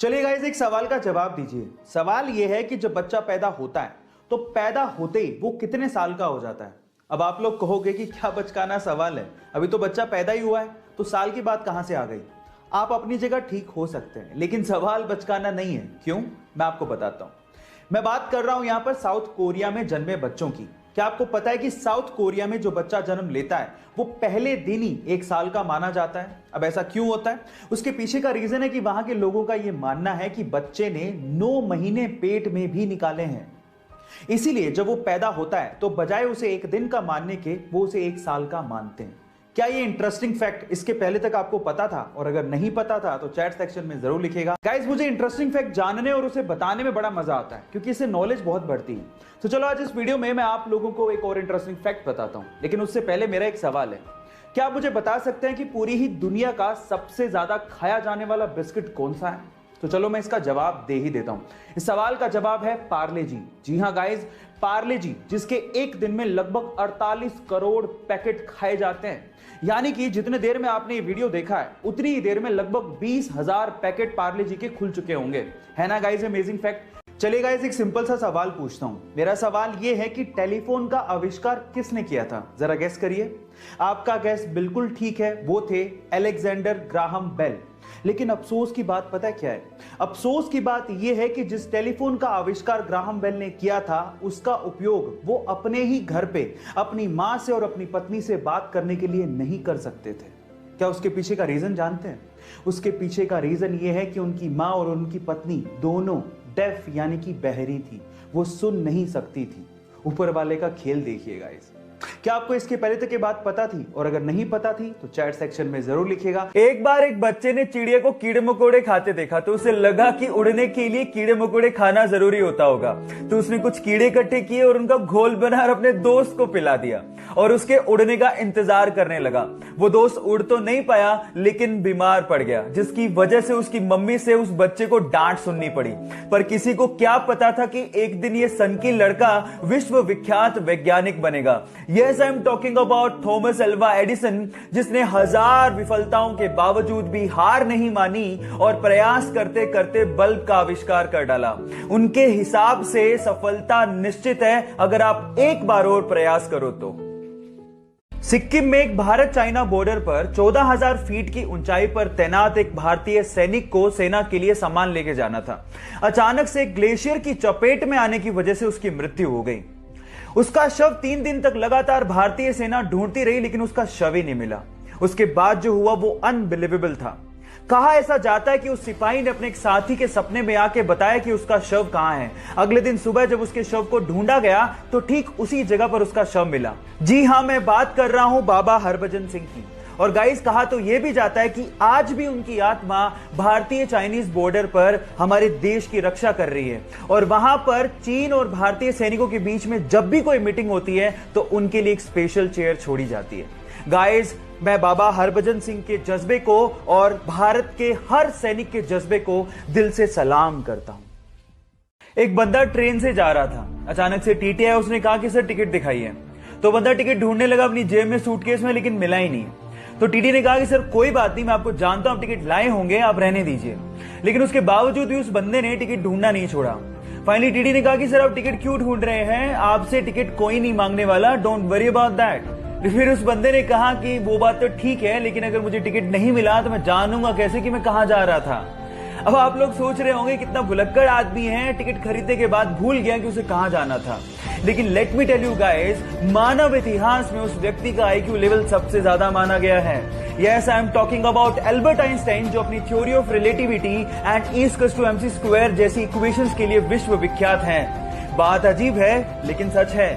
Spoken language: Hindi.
चलिए गाइस, एक सवाल का जवाब दीजिए। सवाल यह है कि जब बच्चा पैदा होता है तो पैदा होते ही वो कितने साल का हो जाता है। अब आप लोग कहोगे कि क्या बचकाना सवाल है, अभी तो बच्चा पैदा ही हुआ है तो साल की बात कहां से आ गई। आप अपनी जगह ठीक हो सकते हैं, लेकिन सवाल बचकाना नहीं है। क्यों, मैं आपको बताता हूं। मैं बात कर रहा हूं यहां पर साउथ कोरिया में जन्मे बच्चों की। क्या आपको पता है कि साउथ कोरिया में जो बच्चा जन्म लेता है वो पहले दिन ही 1 साल का माना जाता है। अब ऐसा क्यों होता है, उसके पीछे का रीजन है कि वहां के लोगों का यह मानना है कि बच्चे ने 9 महीने पेट में भी निकाले हैं। इसीलिए जब वो पैदा होता है तो बजाय उसे 1 दिन का मानने के वो उसे 1 साल का मानते हैं। क्या ये इंटरेस्टिंग फैक्ट इसके पहले तक आपको पता था? और अगर नहीं पता था तो चैट सेक्शन में जरूर लिखिएगा। गाइस, मुझे इंटरेस्टिंग फैक्ट जानने और उसे बताने में बड़ा मजा आता है क्योंकि इससे नॉलेज बहुत बढ़ती है। तो चलो आज इस वीडियो में मैं आप लोगों को एक और इंटरेस्टिंग फैक्ट बताता हूं, लेकिन उससे पहले मेरा एक सवाल है। क्या आप मुझे बता सकते हैं कि पूरी ही दुनिया का सबसे ज्यादा खाया जाने वाला बिस्किट कौन सा है? तो चलो मैं इसका जवाब दे ही देता हूं। इस सवाल का जवाब है पार्ले जी। जी हां गाइस, पार्ले जी, जिसके एक दिन में लगभग 48 करोड़ पैकेट खाए जाते हैं। यानी कि जितने देर में आपने ये वीडियो देखा है उतनी ही देर में लगभग 20,000 पैकेट पार्ले जी के खुल चुके होंगे। है ना गाइस अमेजिंग फैक्ट। चलिए गाइस, एक सिंपल सा सवाल पूछता हूं। मेरा सवाल यह है कि टेलीफोन का आविष्कार किसने किया था? जरा गैस करिए। आपका गैस बिल्कुल ठीक है, वो थे अलेक्जेंडर ग्राहम बेल। लेकिन अफसोस की बात पता है क्या है? अफसोस की बात यह है कि जिस टेलीफोन का आविष्कार ग्राहम बेल ने किया था उसका उपयोग वो अपने ही घर पे अपनी मां से और अपनी पत्नी से बात करने के लिए नहीं कर सकते थे। क्या उसके पीछे का रीजन जानते हैं? उसके पीछे का रीजन यह है कि उनकी मां और उनकी पत्नी दोनों डेफ यानी कि बहरी थी, वो सुन नहीं सकती थी। ऊपर वाले का खेल देखिएगा। क्या आपको इसके पहले तक ये बात पता थी? और अगर नहीं पता थी तो चैट सेक्शन में जरूर लिखिएगा। एक बार एक बच्चे ने चिड़िया को कीड़े मकोड़े खाते देखा तो उसे लगा कि उड़ने के लिए कीड़े मकोड़े खाना जरूरी होता होगा। तो उसने कुछ कीड़े इकट्ठे किए और उनका घोल बनाकर अपने दोस्त को पिला दिया और उसके उड़ने का इंतजार करने लगा। वो दोस्त उड़ तो नहीं पाया लेकिन बीमार पड़ गया, जिसकी वजह से उसकी मम्मी से उस बच्चे को डांट सुननी पड़ी। पर किसी को क्या पता था कि एक दिन ये सनकी लड़का विश्व विख्यात वैज्ञानिक बनेगा। Yes, I am talking about Thomas Alva Edison, जिसने 1000 विफलताओं के बावजूद भी हार नहीं मानी और प्रयास करते करते बल्ब का आविष्कार कर डाला। उनके हिसाब से सफलता निश्चित है अगर आप एक बार और प्रयास करो तो। सिक्किम में एक भारत चाइना बॉर्डर पर 14,000 फीट की ऊंचाई पर तैनात एक भारतीय सैनिक को सेना के लिए सामान लेके जाना था। अचानक से ग्लेशियर की चपेट में आने की वजह से उसकी मृत्यु हो गई। उसका शव 3 दिन तक लगातार भारतीय सेना ढूंढती रही लेकिन उसका शव ही नहीं मिला। उसके बाद जो हुआ वो अनबिलीवेबल था। कहा ऐसा जाता है कि उस सिपाही ने अपने एक साथी के सपने में आके बताया कि उसका शव कहां है। अगले दिन सुबह जब उसके शव को ढूंढा गया तो ठीक उसी जगह पर उसका शव मिला। जी हां, मैं बात कर रहा हूं बाबा हरभजन सिंह की। और गाइस, कहा तो यह भी जाता है कि आज भी उनकी आत्मा भारतीय चाइनीज बॉर्डर पर हमारे देश की रक्षा कर रही है। और वहां पर चीन और भारतीय सैनिकों के बीच में जब भी कोई मीटिंग होती है तो उनके लिए एक स्पेशल चेयर छोड़ी जाती है। गाइस, मैं बाबा हरभजन सिंह के जज्बे को और भारत के हर सैनिक के जज्बे को दिल से सलाम करता हूं। एक बंदा ट्रेन से जा रहा था, अचानक से टीटी आया। उसने कहा कि सर टिकट दिखाइए। तो बंदा टिकट ढूंढने लगा अपनी जेब में, सूटकेस में, लेकिन मिला ही नहीं। तो टीटी ने कहा कि सर कोई बात नहीं, मैं आपको जानता हूं, आप टिकट लाए होंगे, आप रहने दीजिए। लेकिन उसके बावजूद भी उस बंदे ने टिकट ढूंढना नहीं छोड़ा। फाइनली टीटी ने कहा कि सर आप टिकट क्यों ढूंढ रहे हैं, आपसे टिकट कोई नहीं मांगने वाला, डोंट वरी अबाउट दैट। फिर उस बंदे ने कहा कि वो बात तो ठीक है, लेकिन अगर मुझे टिकट नहीं मिला तो मैं जानूंगा कैसे कि मैं कहां जा रहा था। अब आप लोग सोच रहे होंगे कितना भुलक्कड़ आदमी है, टिकट खरीदने के बाद भूल गया कि उसे कहां जाना था। लेकिन let me tell you guys, मानव इतिहास में उस व्यक्ति का आईक्यू लेवल सबसे ज्यादा माना गया है। Yes, I am talking about Albert Einstein, जो अपनी theory of relativity and E = mc² जैसी इक्वेशंस के लिए विश्व विख्यात हैं। बात अजीब है लेकिन सच है।